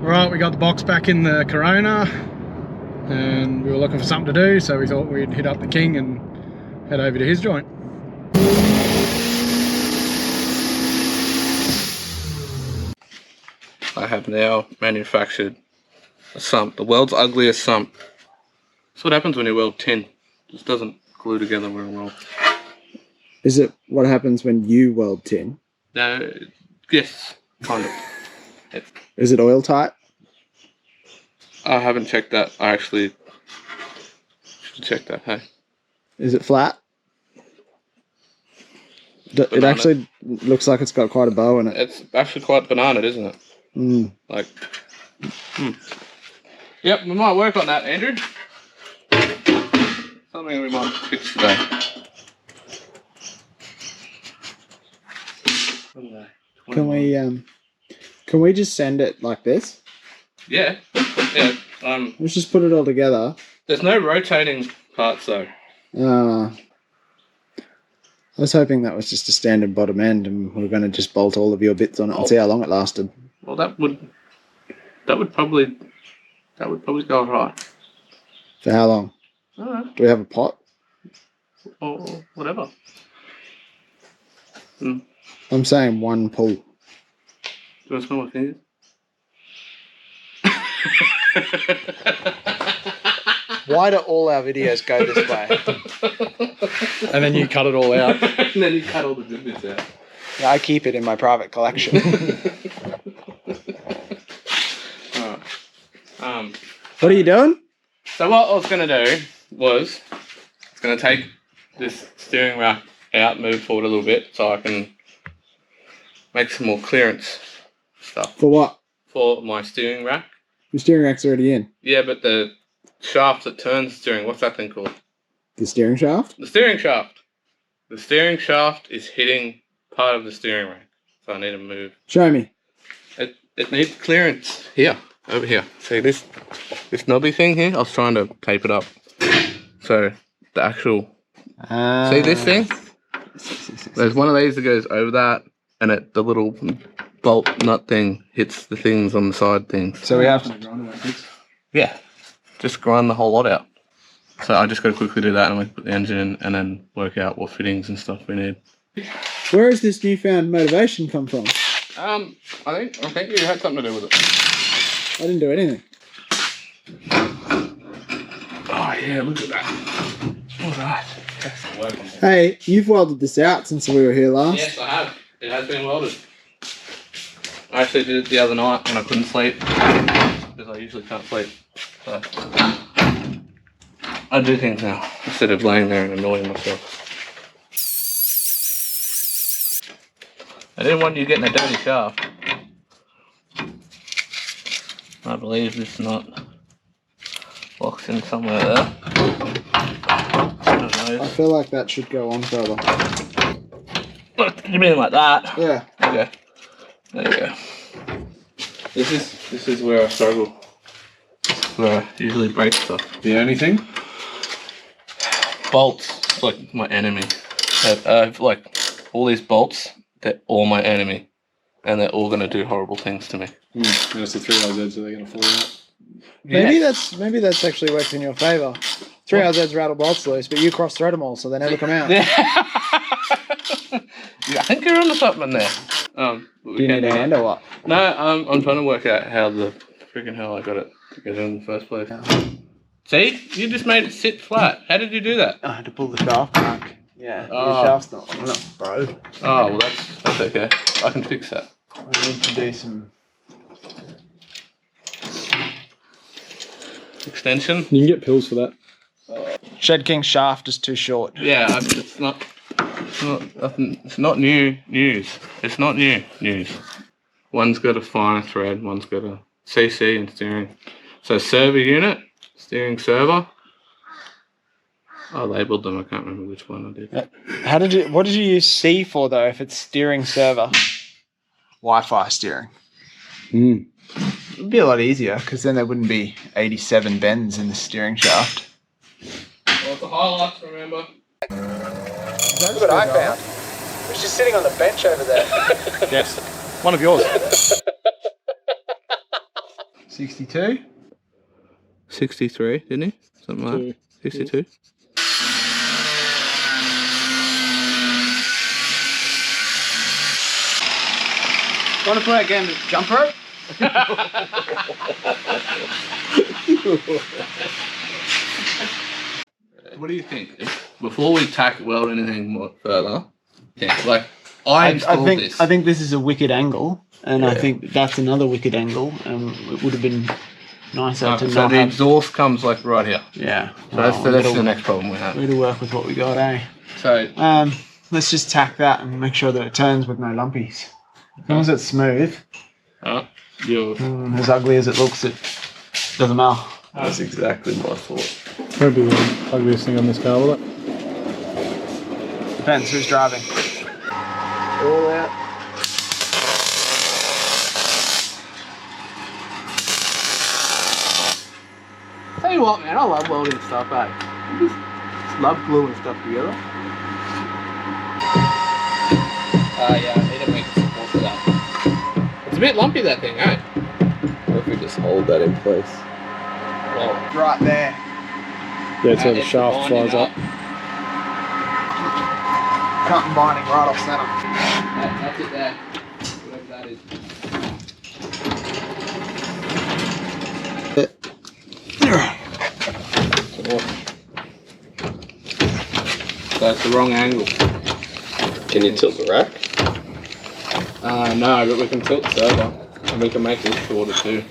Right, we got the box back in the Corona and we were looking for something to do, so we thought we'd hit up the King and head over to his joint. I have now manufactured a sump, the world's ugliest sump. That's what happens when you weld tin. It just doesn't glue together very well. Is it what happens when you weld tin? No, yes, kind of. Is it oil tight? I haven't checked that. I actually should check that, hey. Is it flat? It actually looks like it's got quite a bow in it. It's actually quite banana, isn't it? Mm. Like, Yep, we might work on that, Andrew. Something we might fix today. Can we just send it like this? Yeah. Let's just put it all together. There's no rotating parts though. I was hoping that was just a standard bottom end and we were going to just bolt all of your bits on it and see how long it lasted. Well, that would probably go alright. For how long? I don't know. Do we have a pot? Or whatever. I'm saying one pull. Do you want to smell my fingers? Why do all our videos go this way? And then you cut it all out. And then you cut all the good bits out. Yeah, I keep it in my private collection. What are you doing? So what I was going to do was going to take this steering rack out, move forward a little bit so I can make some more clearance stuff. For what? For my steering rack. Your steering rack's already in. Yeah, but the shaft that turns the steering, what's that thing called? The steering shaft? The steering shaft. The steering shaft is hitting part of the steering rack. So I need to move. Show me. It needs clearance. Here. Over here. See this knobby thing here? I was trying to tape it up. So the actual... see this thing? There's one of these that goes over that and the little bolt nut thing hits the things on the side things. So we have to... Yeah. Just grind the whole lot out. So I just got to quickly do that and we put the engine in and then work out what fittings and stuff we need. Where has this newfound motivation come from? I think you had something to do with it. I didn't do anything. Oh yeah, look at that. Alright. Hey, you've welded this out since we were here last. Yes, I have. It has been welded. I actually did it the other night when I couldn't sleep. Because I usually can't sleep. So I do things now instead of laying there and annoying myself. I didn't want you getting a dirty shaft. I believe this nut locks in somewhere there. I feel like that should go on further. Look, you mean like that? Yeah. Okay. There you go. This is where I struggle. Where I usually break stuff. The only thing? Bolts. It's like my enemy. I've like all these bolts. They're all my enemy. And they're all going to do horrible things to me. And it's the 3RZ, so they're going to fall out. Maybe that's actually worked in your favour. 3RZs rattle bolts loose, but you cross-thread them all, so they never come out. Yeah. Yeah, I think you're onto something there. Do you need a hand or what? No, I'm trying to work out how the freaking hell I got it to get in the first place. See? You just made it sit flat. How did you do that? I had to pull the shaft back. Yeah, Oh. the shaft's not bro. Oh, well that's okay. I can fix that. I need to do some... Extension? You can get pills for that. Shedking shaft is too short. Yeah, it's not new news. It's not new news. One's got a finer thread, one's got a CC and steering. So server unit, steering server. I labelled them, I can't remember which one I did. What did you use C for though, if it's steering server? Wi-Fi steering. It'd be a lot easier, because then there wouldn't be 87 bends in the steering shaft. Well, the highlights, remember? That's what I found. It was just sitting on the bench over there. Yes. One of yours. 62. 63, didn't he? Something like that. 62. Want to play a game of jump rope? What do you think? Before we weld anything more further, like I think this is a wicked angle, and I think that's another wicked angle, and it would have been nicer to so not the have... exhaust comes like right here. Yeah. So that's the next problem we have. We need to work with what we got, eh? So let's just tack that and make sure that it turns with no lumpies. As long as it's smooth, as ugly as it looks, it doesn't matter. That's exactly my thought. Probably the ugliest thing on this car, will it? Depends who's driving. All out. Tell you what, man, I love welding stuff, eh? I just love gluing stuff together. Yeah, I need to make support for that. It's a bit lumpy, that thing, eh? What if we just hold that in place? Well, Right there. Yeah, so the shaft flies up. Cut and binding right off center. that's it there. Whatever that is. That's the wrong angle. Can you tilt the rack? No, but we can tilt the server and we can make this shorter too.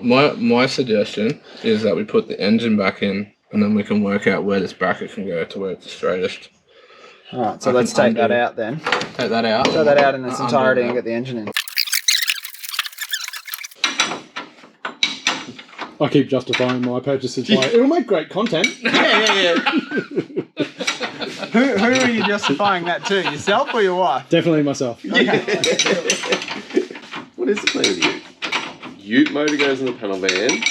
My suggestion is that we put the engine back in and then we can work out where this bracket can go to where it's the straightest. Alright, so let's take that out then. Take that out? Throw that out in its entirety and get the engine in. I keep justifying my purchases by, it'll make great content. Yeah. Who are you justifying that to? Yourself or your wife? Definitely myself. Okay. What is the plan with you? Ute motor goes in the panel van.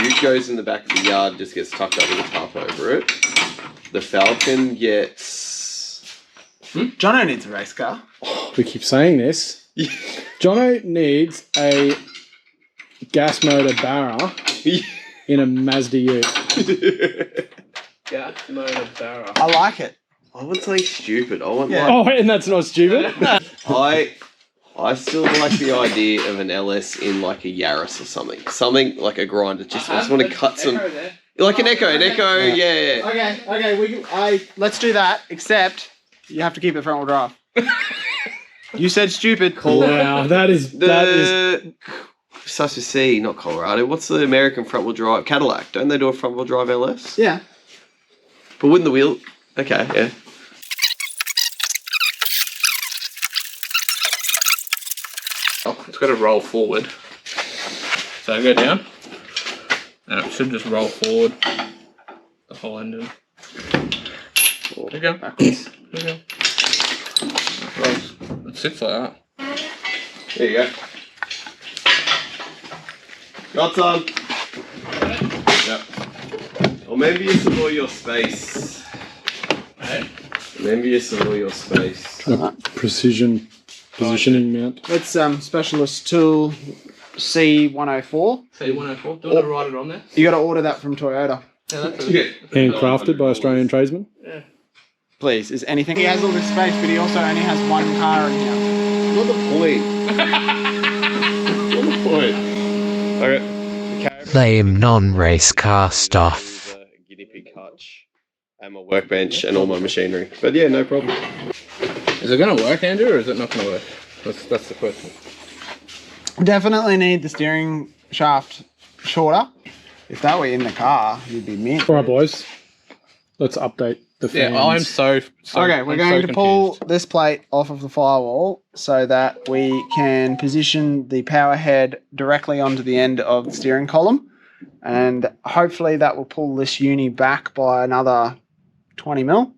Ute goes in the back of the yard, just gets tucked up with a tarp over it. The Falcon gets... Jono needs a race car. We keep saying this. Jono needs a gas motor Barra in a Mazda Ute. Gas motor Barra. I like it. I would say stupid. I want Oh, and that's not stupid. I still like the idea of an LS in like a Yaris or something. Something like a grinder. I just want to cut some... Like an Echo, yeah. Okay, let's do that, except you have to keep it front wheel drive. You said stupid. Wow, that is... Such a C, not Colorado. What's the American front wheel drive? Cadillac. Don't they do a front wheel drive LS? Yeah. But wouldn't the wheel... Okay, yeah. It's got to roll forward. So go down. And it should just roll forward the whole engine. There you go. Backwards. There you go. It sits like that. There you go. Got some. Yep. Or maybe it's for your space. Hey. Maybe it's for your space. Precision positioning mount. It's specialist tool C104. C104. Do you want to write it on there? You got to order that from Toyota. Yeah, that's it. Handcrafted by Australian tradesmen. Yeah. Please, is anything? He has all this space, but he also only has one car in here. Not the point. Not the point. Okay. Lame non-race car stuff. Guinea pig hutch and my workbench and all my machinery. But yeah, no problem. Is it going to work, Andrew, or is it not going to work? That's the question. Definitely need the steering shaft shorter. If that were in the car, you'd be mint. All right, boys. Let's update the fans. Yeah, I'm so okay, we're going to pull this plate off of the firewall so that we can position the power head directly onto the end of the steering column. And hopefully that will pull this uni back by another 20 mil.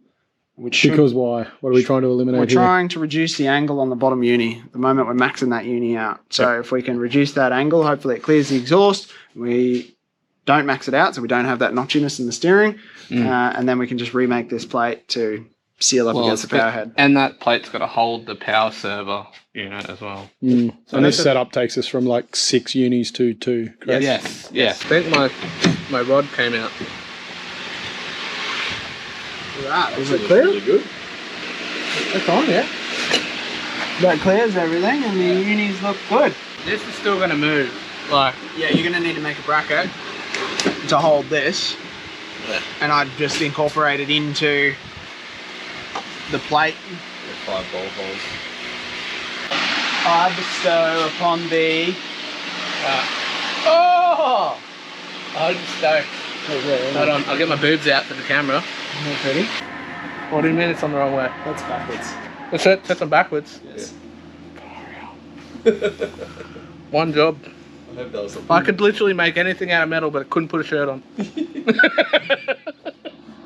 Because why? What are we trying to eliminate We're here? trying to reduce the angle on the bottom uni. At the moment, we're maxing that uni out. So if we can reduce that angle, hopefully it clears the exhaust. We don't max it out, so we don't have that notchiness in the steering. And then we can just remake this plate to seal up against the power head. And that plate's got to hold the power server unit as well. So and this setup takes us from like 6 unis to 2, correct? Yes. I think my rod came out. Right, is it clear? Really good. It's on, yeah. That clears everything and the unis look good. This is still going to move. Like, yeah, you're going to need to make a bracket to hold this. Yeah. And I'd just incorporate it into the plate. 5 bolt holes. I bestow upon thee. I'll just go. Hold on, I'll get my boobs out for the camera. Ready? What do you mean it's on the wrong way? That's backwards. That's it, that's on backwards. Yes. One job. I hope that was I could literally make anything out of metal, but I couldn't put a shirt on.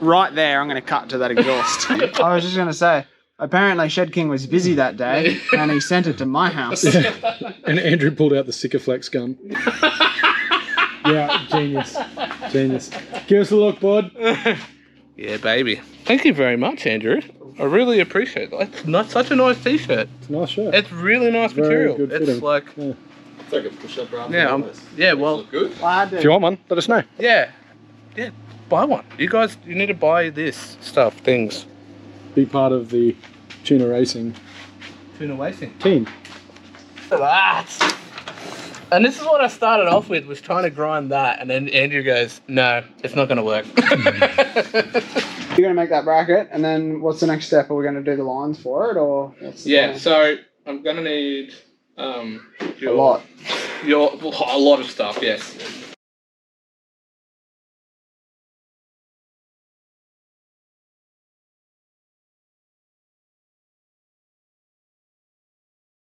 Right there, I'm going to cut to that exhaust. I was just going to say, apparently Shedking was busy that day, and he sent it to my house. And Andrew pulled out the Sikaflex gun. Yeah, genius. Give us a look, bud. Yeah, baby. Thank you very much, Andrew. I really appreciate it. It's not such a nice t-shirt. It's a nice shirt. It's really nice Very material. good It's fitting. like, Yeah. It's like a push-up bra. yeah, well, Look good. If you want one, let us know. yeah, buy one. You guys, you need to buy this stuff, things. Be part of the tuna racing Tuna wasting. team. That. And this is what I started off with, was trying to grind that, and then Andrew goes, no, it's not going to work. You're going to make that bracket, and then what's the next step? Are we going to do the lines for it, or what's the plan? So I'm going to need a lot. a lot of stuff, yes.